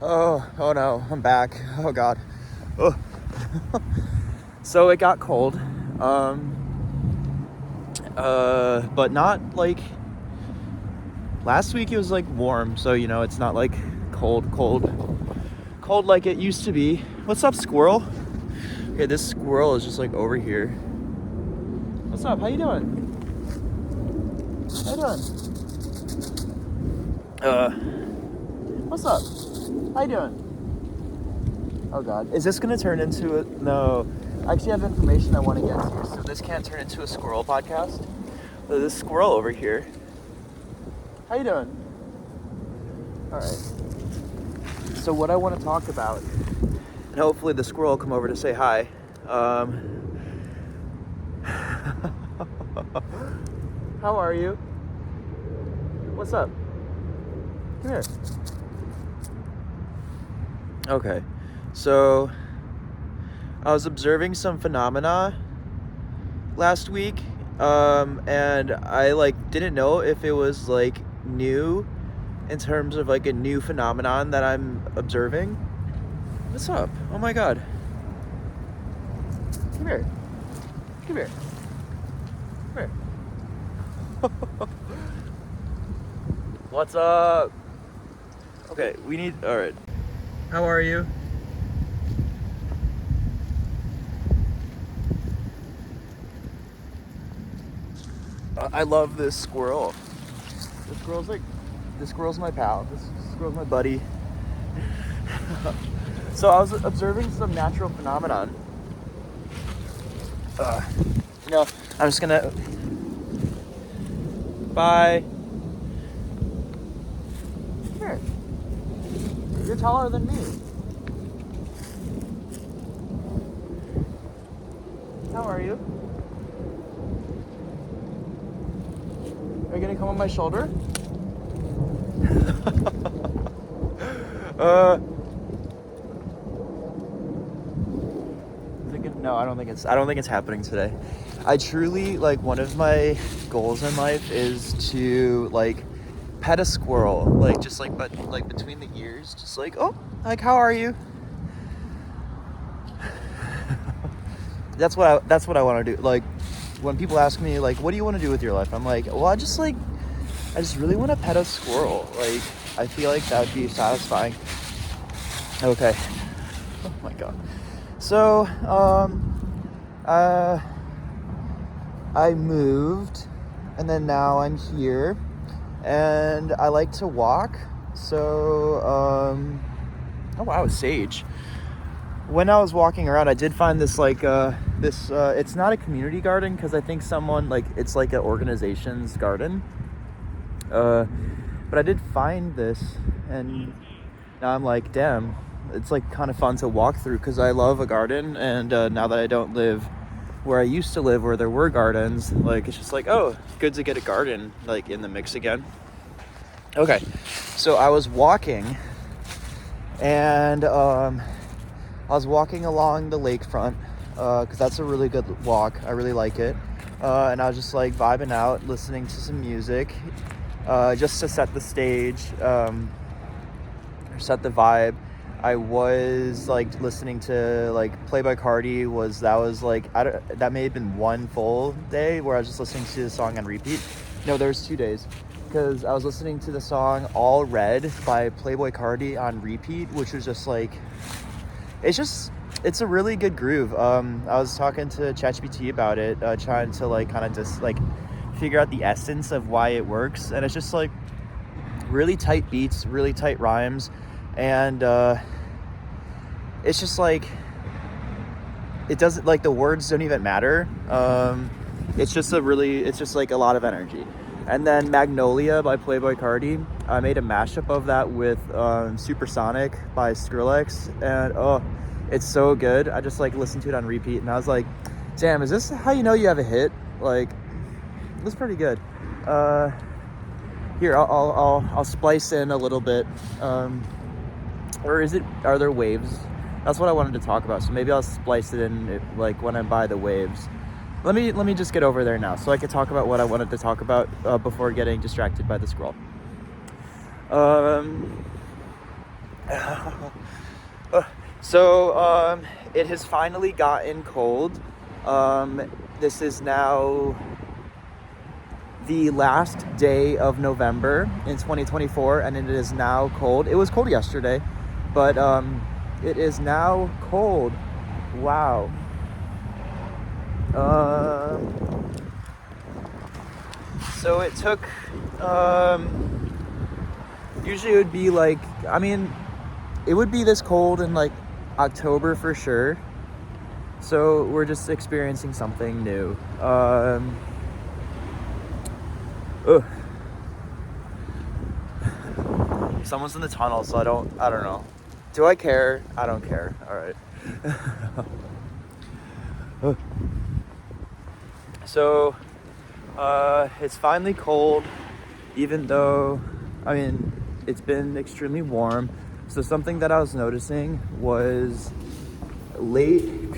Oh no, I'm back. Oh God. Oh. So it got cold. But not like last week it was like warm, so you know it's not like cold like it used to be. What's up, squirrel? Okay, this squirrel is just like over here. What's up? How you doing? How you doing? What's up? How you doing? Oh God, is this gonna turn into a, no, I actually have information I want to get to, so this can't turn into a squirrel podcast. So this squirrel over here, how you doing? All right, so what I want to talk about, and hopefully the squirrel will come over to say hi. How are you? What's up? Come here. Okay, so I was observing some phenomena last week, and I like didn't know if it was like new in terms of like a new phenomenon that I'm observing. What's up? Oh my God. Come here. Come here. Come here. What's up? Okay, we need, all right. How are you? I love this squirrel. This squirrel's my pal. This squirrel's my buddy. So I was observing some natural phenomenon. I'm just gonna, bye. Here. You're taller than me. How are you? Are you gonna come on my shoulder? No, I don't think it's happening today. I truly, like, one of my goals in life is to like pet a squirrel, like just like, but like between the ears, just like, oh, like, how are you? That's what I want to do. Like, when people ask me like, what do you want to do with your life? I'm like, well, I just really want to pet a squirrel. Like, I feel like that would be satisfying. Okay. Oh my God. So, I moved, and then now I'm here, and I like to walk. So, oh wow, sage. When I was walking around, I did find this like it's not a community garden, because I think someone, like, it's like an organization's garden. But I did find this, and now I'm like, damn, it's like kind of fun to walk through, because I love a garden, and now that I don't live where I used to live, where there were gardens, like, it's just like, oh, good to get a garden like in the mix again. Okay, so I was walking, and I was walking along the lakefront, because that's a really good walk. I really like it. And I was just like vibing out, listening to some music, just to set the stage, or set the vibe. I was like listening to like Playboy Cardi. That may have been one full day where I was just listening to the song on repeat. No, there was 2 days, because I was listening to the song All Red by Playboy Cardi on repeat, which was just like, it's a really good groove. I was talking to ChatGPT about it, trying to like kind of just like figure out the essence of why it works, and it's just like really tight beats, really tight rhymes, and it's just like, it doesn't, like, the words don't even matter. It's just like a lot of energy. And then Magnolia by Playboy Cardi, I made a mashup of that with Supersonic by Skrillex, and oh, it's so good. I just like listened to it on repeat, and I was like, damn, is this how you know you have a hit? Like, it was pretty good. Here, I'll splice in a little bit, or are there waves? That's what I wanted to talk about, so maybe I'll splice it in like when I'm by the waves. Let me just get over there now, so I can talk about what I wanted to talk about before getting distracted by the scroll. So it has finally gotten cold. This is now the last day of November in 2024, and it is now cold. It was cold yesterday, but it is now cold. Wow. So it took, usually it would be like, I mean, it would be this cold in like October for sure. So we're just experiencing something new. Someone's in the tunnel, so I don't know. Do I care? I don't care. All right. So, it's finally cold, even though, I mean, it's been extremely warm. So something that I was noticing was late in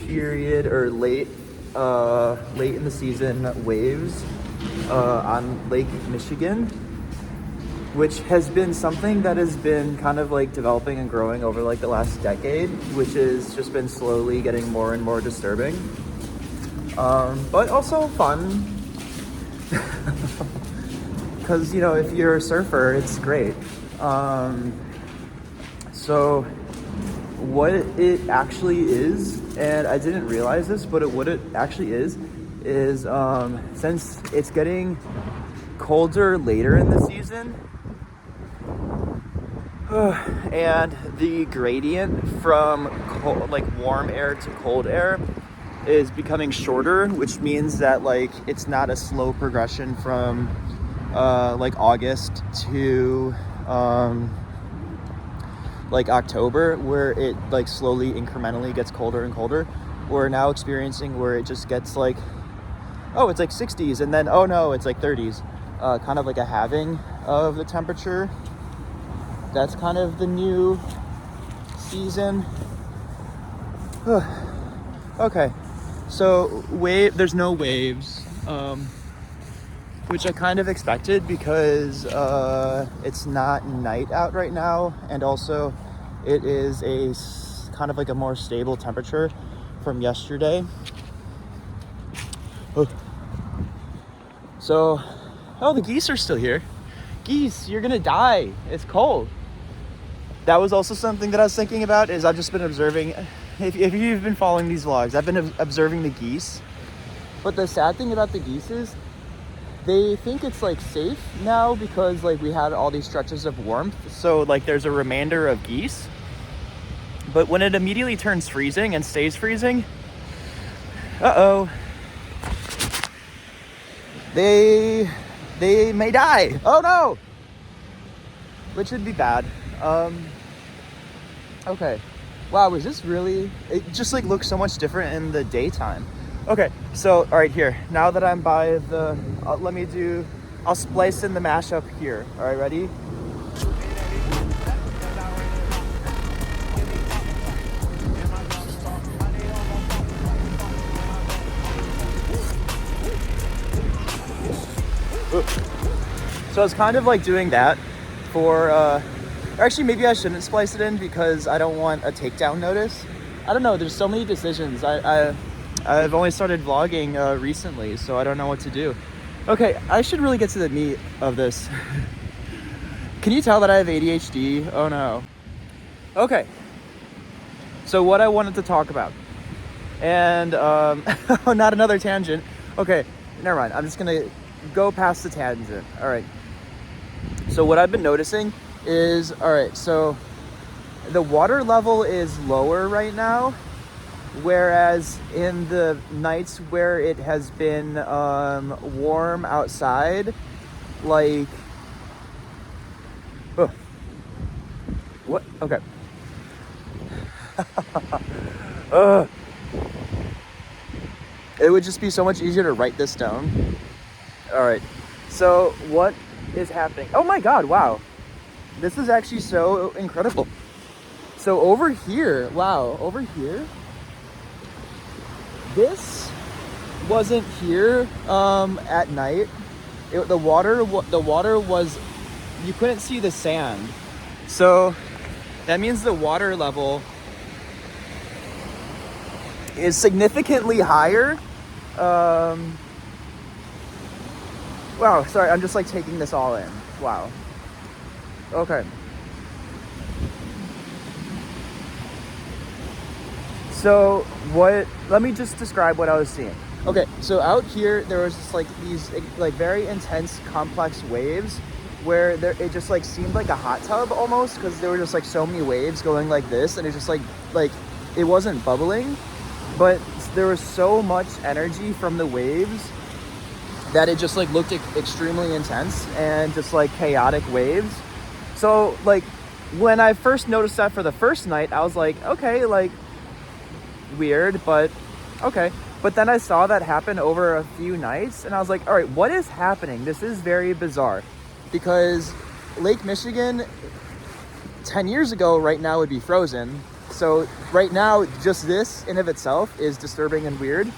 the season waves on Lake Michigan, which has been something that has been kind of like developing and growing over like the last decade, which has just been slowly getting more and more disturbing, but also fun. Because, you know, if you're a surfer, it's great. So what it actually is, and I didn't realize this, but what it actually is since it's getting colder later in the season, and the gradient from warm air to cold air is becoming shorter, which means that like it's not a slow progression from like August to like October, where it like slowly incrementally gets colder and colder. We're now experiencing where it just gets like, oh, it's like 60s, and then, oh no, it's like 30s, kind of like a halving of the temperature. That's kind of the new season. Okay, so there's no waves, which I kind of expected because it's not night out right now, and also it is a kind of like a more stable temperature from yesterday. So, oh, the geese are still here. Geese, you're gonna die. It's cold. That was also something that I was thinking about, is I've just been observing, if you've been following these vlogs, I've been observing the geese. But the sad thing about the geese is they think it's like safe now because like we had all these stretches of warmth. So like there's a remainder of geese. But when it immediately turns freezing and stays freezing, they may die. Oh no! Which would be bad. Okay. Wow, is this really... It just like looks so much different in the daytime. Okay, so, all right, here. Now that I'm by the... I'll splice in the mashup here. All right, ready? So I was kind of like doing that for... Actually, maybe I shouldn't splice it in because I don't want a takedown notice. I don't know, there's so many decisions. I've only started vlogging recently, so I don't know what to do. Okay, I should really get to the meat of this. Can you tell that I have ADHD? Oh no. Okay, so what I wanted to talk about. And, not another tangent. Okay, never mind. I'm just gonna go past the tangent. All right. So what I've been noticing is, all right, so the water level is lower right now, whereas in the nights where it has been warm outside, like, what? Okay. It would just be so much easier to write this down. All right, so what is happening? Oh my God, wow. This is actually so incredible. So over here, wow, over here, this wasn't here at night. The water was, you couldn't see the sand. So that means the water level is significantly higher. Wow, sorry, I'm just like taking this all in. Wow. Okay. So let me just describe what I was seeing. Okay, so out here, there was just like these like very intense, complex waves where it just like seemed like a hot tub almost, because there were just like so many waves going like this, and it just like it wasn't bubbling, but there was so much energy from the waves that it just like looked extremely intense and just like chaotic waves. So like when I first noticed that for the first night, I was like, okay, like weird, but okay. But then I saw that happen over a few nights, and I was like, all right, what is happening? This is very bizarre, because Lake Michigan 10 years ago right now would be frozen. So right now, just this in of itself is disturbing and weird,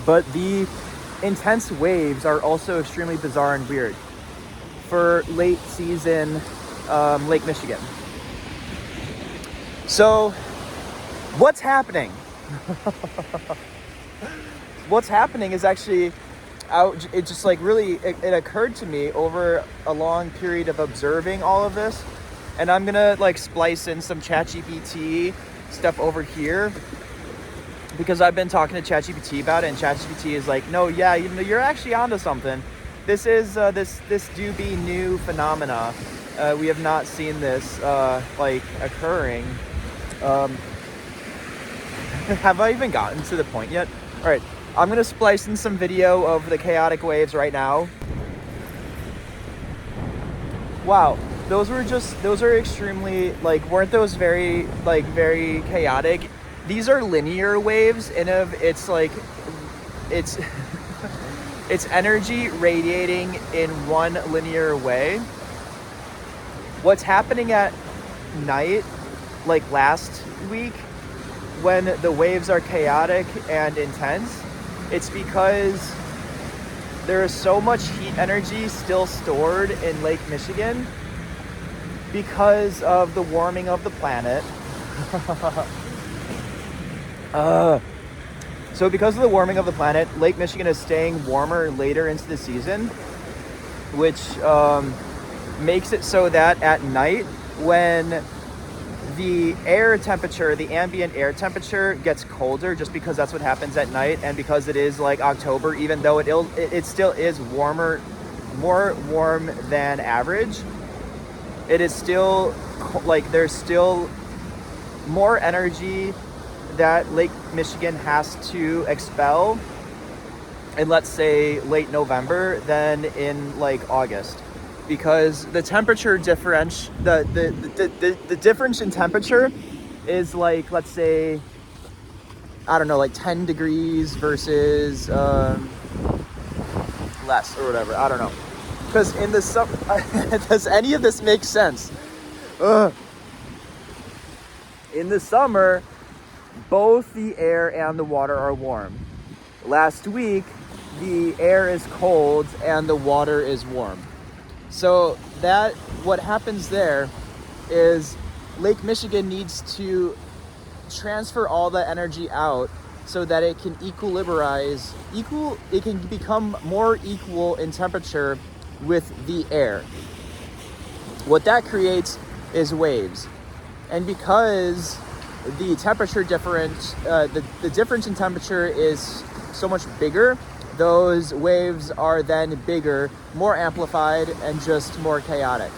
but the intense waves are also extremely bizarre and weird for late season Lake Michigan. So what's happening? What's happening is actually it just like really it occurred to me over a long period of observing all of this, and I'm gonna like splice in some ChatGPT stuff over here, because I've been talking to ChatGPT about it, and ChatGPT is like, no, yeah, you're actually onto something. This is this do be new phenomena. We have not seen this like occurring. Have I even gotten to the point yet? All right, I'm gonna splice in some video of the chaotic waves right now. Wow, those are extremely, like, weren't those very chaotic? These are linear waves, and it's like, it's it's energy radiating in one linear way. What's happening at night, like last week, when the waves are chaotic and intense, it's because there is so much heat energy still stored in Lake Michigan because of the warming of the planet. So because of the warming of the planet, Lake Michigan is staying warmer later into the season, which makes it so that at night, when the air temperature, the ambient air temperature gets colder, just because that's what happens at night, and because it is like October, even though it still is warmer, more warm than average, it is still like there's still more energy that Lake Michigan has to expel in, let's say, late November than in like August, because the temperature difference, the difference in temperature is like, let's say, I don't know, like 10 degrees versus less or whatever. I don't know, because in the summer, does any of this make sense? In the summer, both the air and the water are warm. Last week, the air is cold and the water is warm. So that what happens there is Lake Michigan needs to transfer all the energy out so that it can it can become more equal in temperature with the air. What that creates is waves. And because the temperature difference, the difference in temperature is so much bigger, those waves are then bigger, more amplified, and just more chaotic.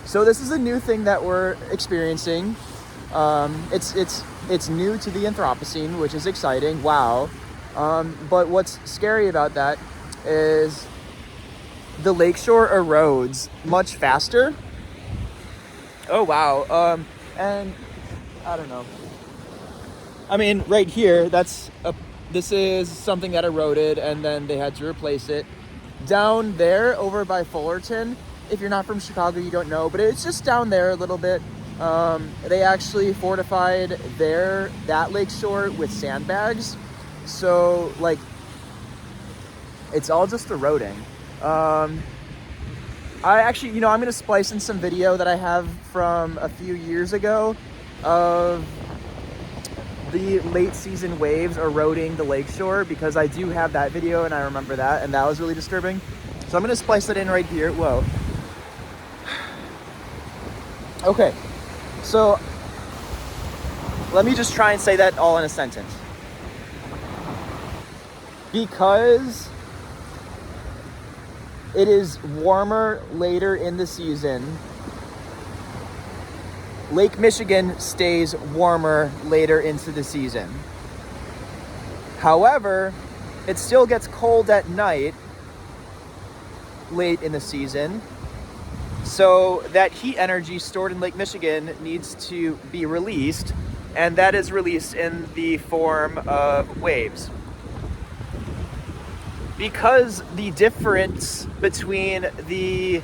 So this is a new thing that we're experiencing. It's new to the Anthropocene, which is exciting. Wow. But what's scary about that is the lakeshore erodes much faster. Oh wow. And I don't know. I mean, right here, this is something that eroded, and then they had to replace it. Down there, over by Fullerton, if you're not from Chicago, you don't know, but it's just down there a little bit. They actually fortified that lakeshore with sandbags. So, like, it's all just eroding. I actually, I'm going to splice in some video that I have from a few years ago of the late season waves eroding the lakeshore, because I do have that video and I remember that, and that was really disturbing. So I'm going to splice it in right here. Whoa. Okay, so let me just try and say that all in a sentence. Because it is warmer later in the season, Lake Michigan stays warmer later into the season. However, it still gets cold at night late in the season. So that heat energy stored in Lake Michigan needs to be released, and that is released in the form of waves. Because the difference between the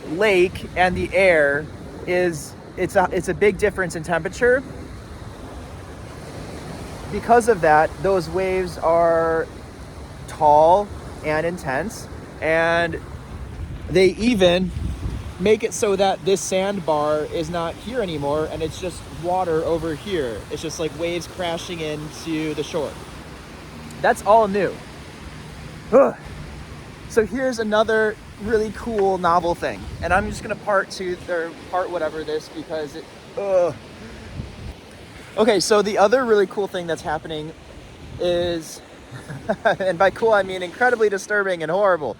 lake and the air is it's a big difference in temperature. Because of that, those waves are tall and intense, and they even make it so that this sandbar is not here anymore, and it's just water over here. It's just like waves crashing into the shore. That's all new. Ugh. So here's another really cool novel thing, and I'm just gonna part whatever this because it Okay, so the other really cool thing that's happening is and by cool I mean incredibly disturbing and horrible.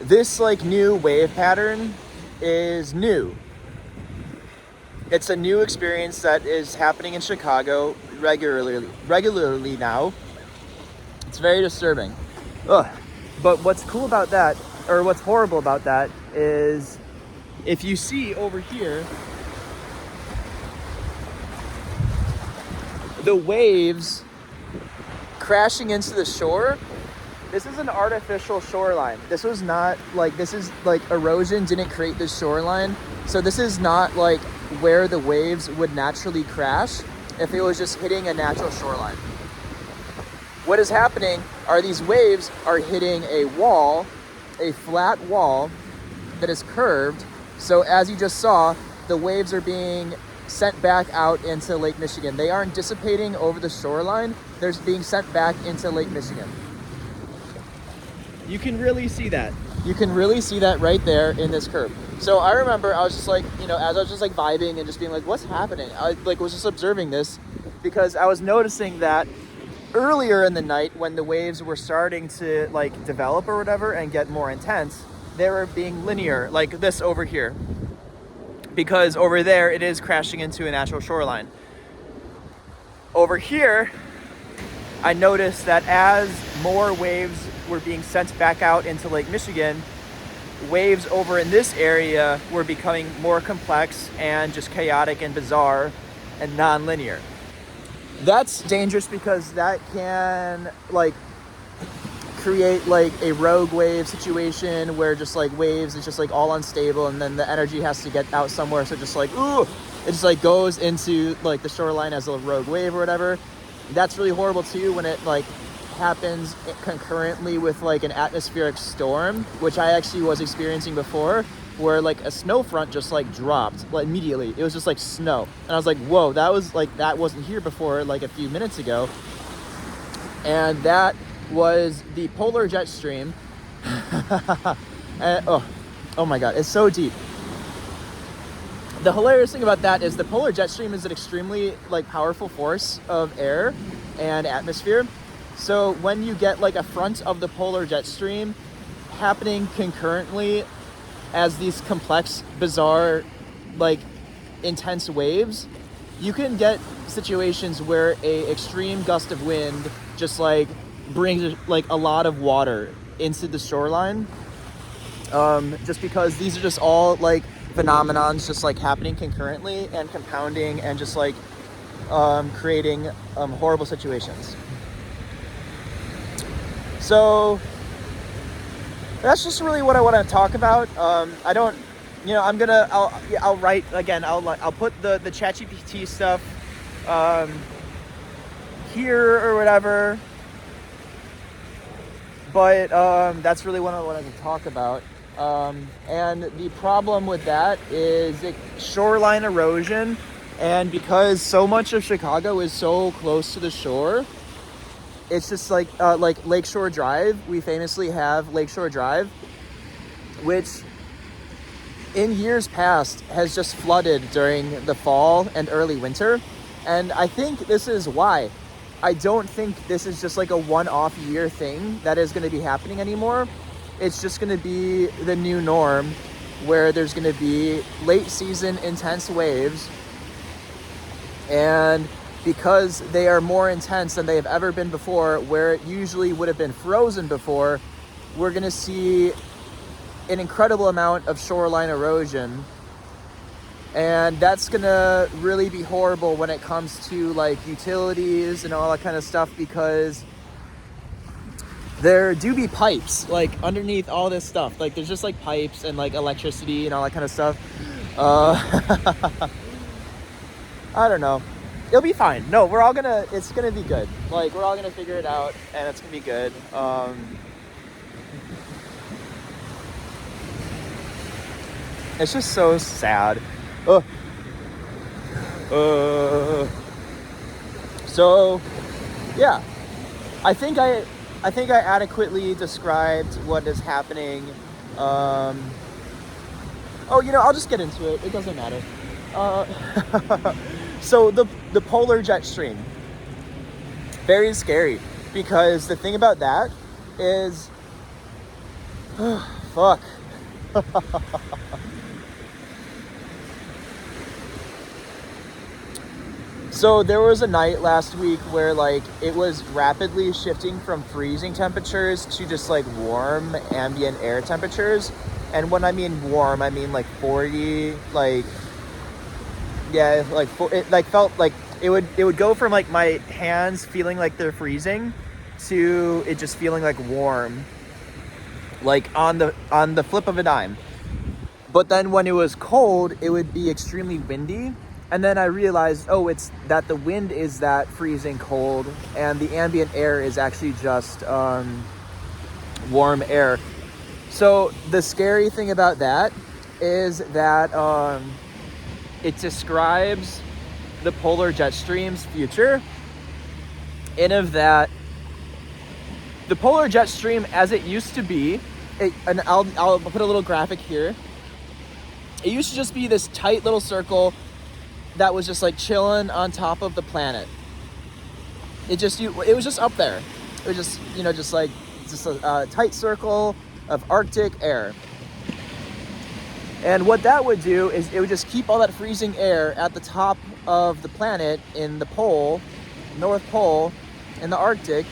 This like new wave pattern is new. It's a new experience that is happening in Chicago regularly now. It's very disturbing. Ugh. But what's cool about that, or what's horrible about that, is if you see over here, the waves crashing into the shore. This is an artificial shoreline. This is like erosion didn't create this shoreline. So this is not like where the waves would naturally crash if it was just hitting a natural shoreline. What is happening are these waves are hitting a wall, a flat wall that is curved. So as you just saw, the waves are being sent back out into Lake Michigan. They aren't dissipating over the shoreline. They're being sent back into Lake Michigan. You can really see that. You can really see that right there in this curve. So I remember I was just like, as I was just like vibing and just being like, what's happening? I was just observing this because I was noticing that earlier in the night when the waves were starting to like develop or whatever and get more intense, they were being linear like this over here. Because over there it is crashing into a natural shoreline. Over here, I noticed that as more waves were being sent back out into Lake Michigan, waves over in this area were becoming more complex and just chaotic and bizarre and non-linear. That's dangerous because that can like create like a rogue wave situation where just like waves, it's just like all unstable, and then the energy has to get out somewhere. So just like, it just like goes into like the shoreline as a rogue wave or whatever. That's really horrible too when it like happens concurrently with like an atmospheric storm, which I actually was experiencing before, where like a snow front just like dropped like immediately. It was just like snow, and I was like, whoa, that wasn't here before like a few minutes ago. And that was the polar jet stream. And, oh my god, it's so deep. The hilarious thing about that is the polar jet stream is an extremely like powerful force of air and atmosphere. So when you get like a front of the polar jet stream happening concurrently as these complex, bizarre, like intense waves, you can get situations where a extreme gust of wind just like brings like a lot of water into the shoreline. Just because these are just all like phenomenons just like happening concurrently and compounding and just like creating horrible situations. So that's just really what I want to talk about. I don't, I'll write again. I'll put the ChatGPT stuff here or whatever. But that's really what I wanted to talk about. And the problem with that is shoreline erosion. And because so much of Chicago is so close to the shore, it's just like Lakeshore Drive. We famously have Lakeshore Drive, which in years past has just flooded during the fall and early winter. And I think this is why. I don't think this is just like a one-off year thing that is going to be happening anymore. It's just going to be the new norm, where there's going to be late season intense waves. And because they are more intense than they have ever been before, where it usually would have been frozen before, we're going to see an incredible amount of shoreline erosion. And that's going to really be horrible when it comes to like utilities and all that kind of stuff, because there do be pipes like underneath all this stuff. Like there's just like pipes and like electricity and all that kind of stuff. I don't know. It'll be fine. No, it's gonna be good. Like we're all gonna figure it out and it's gonna be good. It's just so sad. So yeah, I think I adequately described what is happening. I'll just get into it. It doesn't matter. So the polar jet stream, very scary, because the thing about that is, fuck. So there was a night last week where like it was rapidly shifting from freezing temperatures to just like warm ambient air temperatures. And when I mean warm, I mean like 40, like, yeah, like it like felt like it would go from like my hands feeling like they're freezing to it just feeling like warm, like on the flip of a dime. But then when it was cold, it would be extremely windy. And then I realized, it's that the wind is that freezing cold and the ambient air is actually just warm air. So the scary thing about that is that it describes the polar jet stream's future, in of that the polar jet stream as it used to be, and I'll put a little graphic here. It used to just be this tight little circle that was just like chilling on top of the planet. It was just up there. It was just, just a tight circle of Arctic air. And what that would do is it would just keep all that freezing air at the top of the planet in the pole, North Pole, in the Arctic.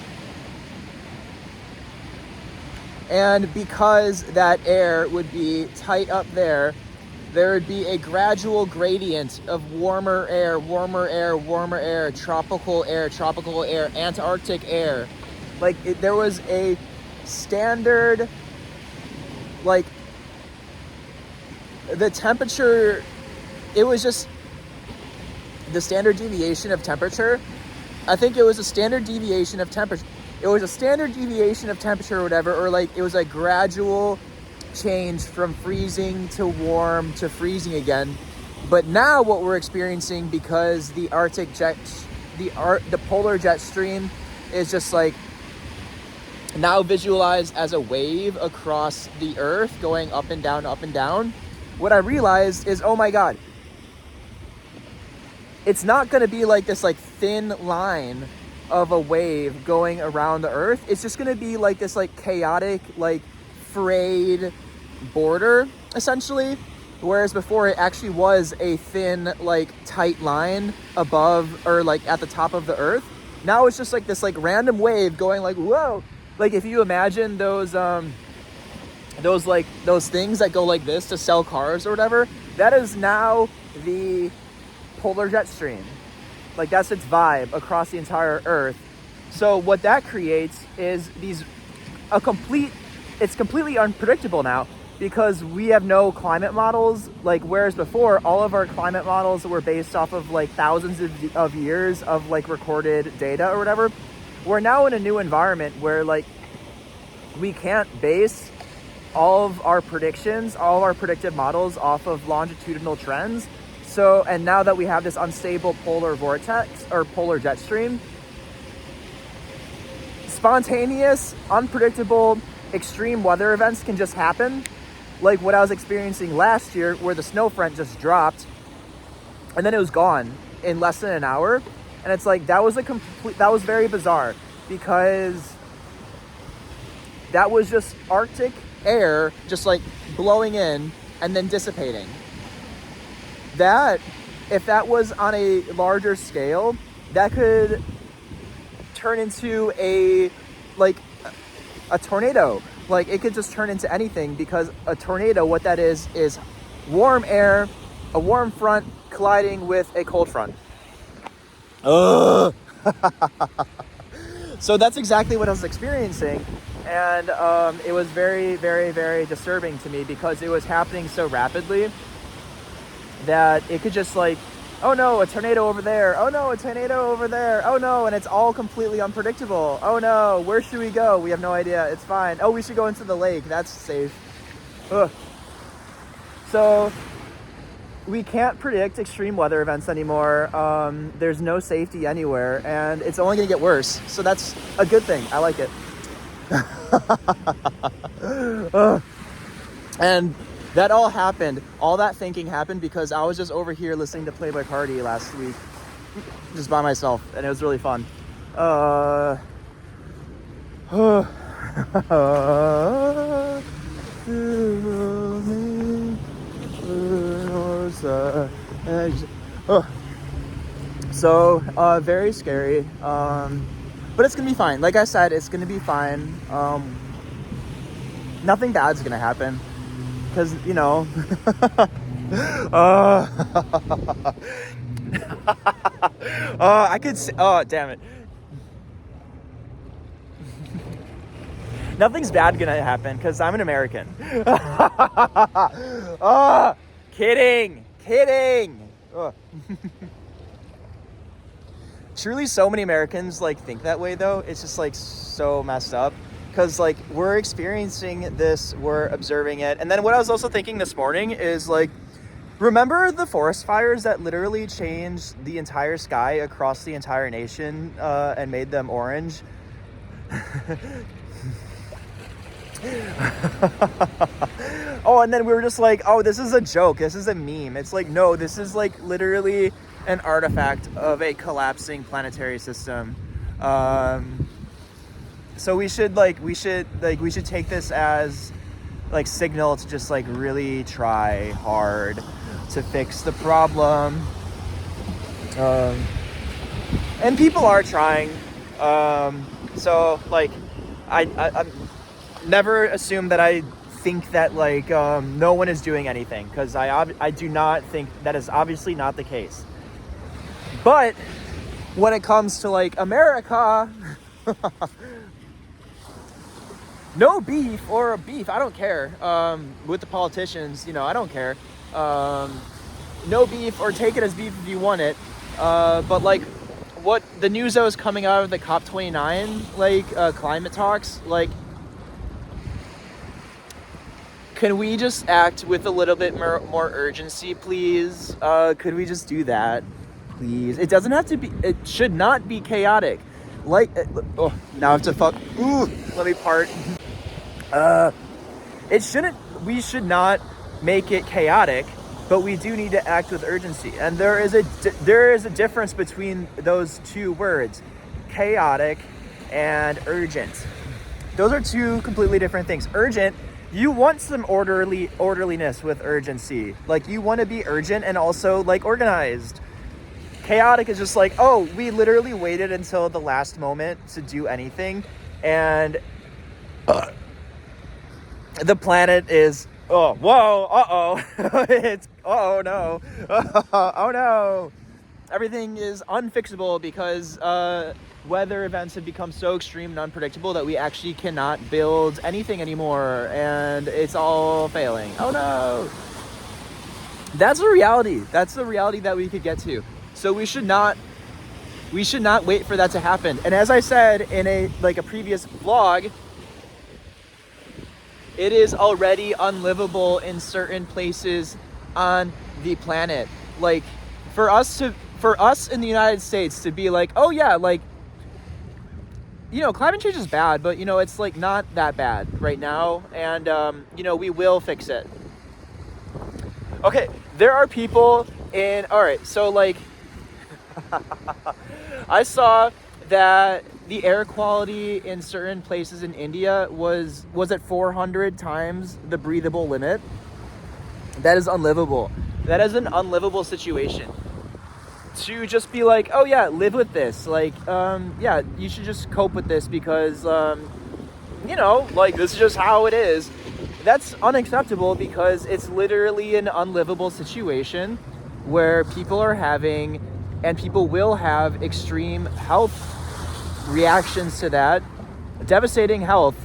And because that air would be tight up there would be a gradual gradient of warmer air, tropical air, Antarctic air. Like there was a standard, like the temperature, it was just the standard deviation of temperature. I think it was a standard deviation of temperature. It was a standard deviation of temperature or whatever, or like it was a gradual change from freezing to warm to freezing again. But now what we're experiencing, because the polar jet stream is just like now visualized as a wave across the earth going up and down, what I realized is, oh my god, it's not going to be like this like thin line of a wave going around the earth. It's just going to be like this like chaotic, like frayed border essentially, whereas before it actually was a thin like tight line above or like at the top of the earth. Now it's just like this like random wave going like, whoa, like if you imagine those things that go like this to sell cars or whatever, that is now the polar jet stream. Like that's its vibe across the entire earth. So what that creates is it's completely unpredictable now, because we have no climate models. Like whereas before all of our climate models were based off of like thousands of years of like recorded data or whatever, we're now in a new environment where like we can't base all of our predictions, all of our predictive models off of longitudinal trends. So, and now that we have this unstable polar vortex or polar jet stream, spontaneous, unpredictable, extreme weather events can just happen. Like what I was experiencing last year, where the snow front just dropped and then it was gone in less than an hour. And it's like, that was very bizarre, because that was just Arctic air just like blowing in and then dissipating. That, if that was on a larger scale, that could turn into a tornado. Like, it could just turn into anything, because a tornado, what that is warm air, a warm front colliding with a cold front. So that's exactly what I was experiencing. And it was very, very, very disturbing to me, because it was happening so rapidly that it could just like, oh no, a tornado over there. Oh no, a tornado over there. Oh no, and it's all completely unpredictable. Oh no, where should we go? We have no idea. It's fine. Oh, we should go into the lake. That's safe. Ugh. So we can't predict extreme weather events anymore. There's no safety anywhere, and it's only going to get worse. So that's a good thing. I like it. And that all happened, all that thinking happened because I was just over here listening to Playboy Cardi last week, just by myself, and it was really fun. So very scary, but it's gonna be fine. Like I said, it's gonna be fine. Nothing bad's gonna happen, because, you know, I could say, oh, damn it. Nothing's bad gonna happen, because I'm an American. Kidding. Truly, so many Americans like think that way, though. It's just like so messed up, because like we're experiencing this, we're observing it. And then what I was also thinking this morning is like, remember the forest fires that literally changed the entire sky across the entire nation and made them orange? Oh, and then we were just like, oh, this is a joke, this is a meme. It's like, no, this is like literally an artifact of a collapsing planetary system. So we should take this as like signal to just like really try hard to fix the problem. And people are trying. So like I never assume that I think that like no one is doing anything, because I do not think that is obviously not the case. But when it comes to like America, no beef or beef, I don't care. With the politicians, you know, I don't care. No beef, or take it as beef if you want it. But like what the news that was coming out of the COP29, like climate talks, like, can we just act with a little bit more urgency, please? Could we just do that, please? It doesn't have to be, it should not be chaotic. Like, oh, now I have to fuck, ooh, let me part. We should not make it chaotic, but we do need to act with urgency. And there is a difference between those two words, chaotic and urgent. Those are two completely different things. Urgent, you want some orderliness with urgency. Like, you want to be urgent and also like organized. Chaotic is just like, oh, we literally waited until the last moment to do anything, and the planet is, oh, whoa, uh-oh, it's, oh no, oh no. Everything is unfixable because weather events have become so extreme and unpredictable that we actually cannot build anything anymore, and it's all failing. Oh no. That's the reality. That's the reality that we could get to. So we should not wait for that to happen. And as I said in a previous vlog, It is already unlivable in certain places on the planet. Like for us in the United States to be like, oh yeah, like, climate change is bad, but it's like not that bad right now, and we will fix it. Okay, there are people all right, so like I saw that the air quality in certain places in India was at 400 times the breathable limit. That is unlivable. That is an unlivable situation. To just be like, oh yeah, live with this. Like, yeah, you should just cope with this because, like this is just how it is. That's unacceptable because it's literally an unlivable situation where people are having and people will have extreme health reactions to that, devastating health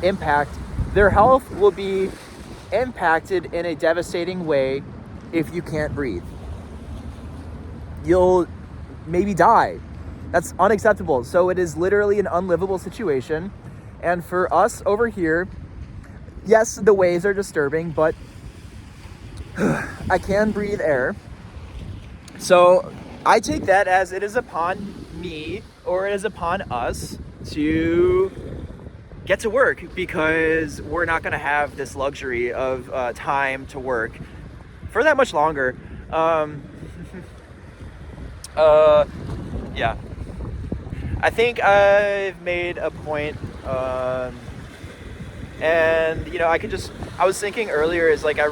impact. Their health will be impacted in a devastating way if you can't breathe. You'll maybe die. That's unacceptable. So it is literally an unlivable situation. And for us over here, yes, the waves are disturbing, but I can breathe air. So I take that as it is upon me, or it is upon us to get to work, because we're not going to have this luxury of time to work for that much longer. Yeah. I think I've made a point, and I was thinking earlier is like I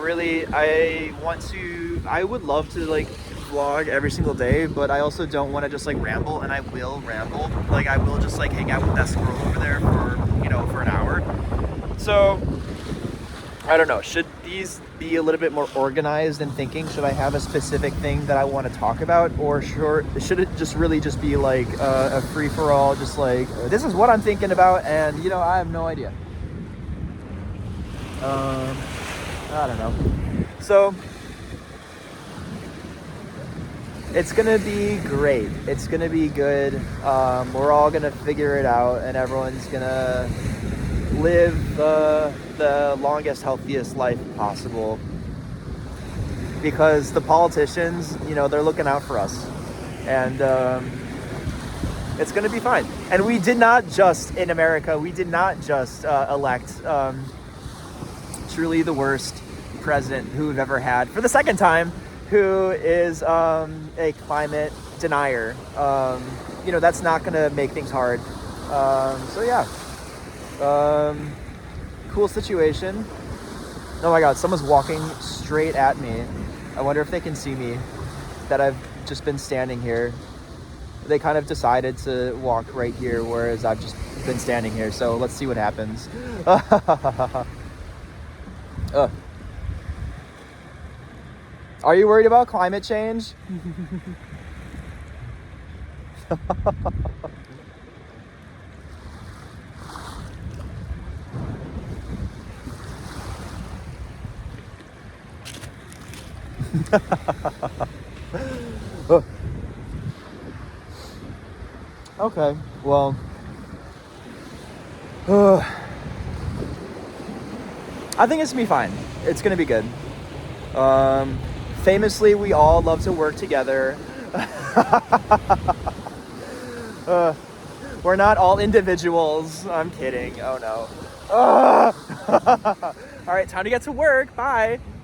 would love to like vlog every single day, but I also don't want to just like ramble, and I will ramble. Like I will just like hang out with that squirrel over there for an hour. So I don't know, should these be a little bit more organized in thinking? Should I have a specific thing that I want to talk about, or should it just really just be like a free-for-all, just like this is what I'm thinking about, and I have no idea. I don't know. So it's gonna be great. It's gonna be good. We're all gonna figure it out, and everyone's gonna live the longest, healthiest life possible, because the politicians, they're looking out for us, and it's gonna be fine. And we did not just in America, elect truly the worst president who we've ever had for the second time, who is a climate denier. That's not gonna make things hard. So yeah. Cool situation. Oh my god, someone's walking straight at me. I wonder if they can see me, that I've just been standing here. They kind of decided to walk right here, whereas I've just been standing here. So let's see what happens. Are you worried about climate change? Okay, well, I think it's gonna be fine. It's gonna be good. Famously, we all love to work together. We're not all individuals. I'm kidding. Oh no. All right, time to get to work. Bye.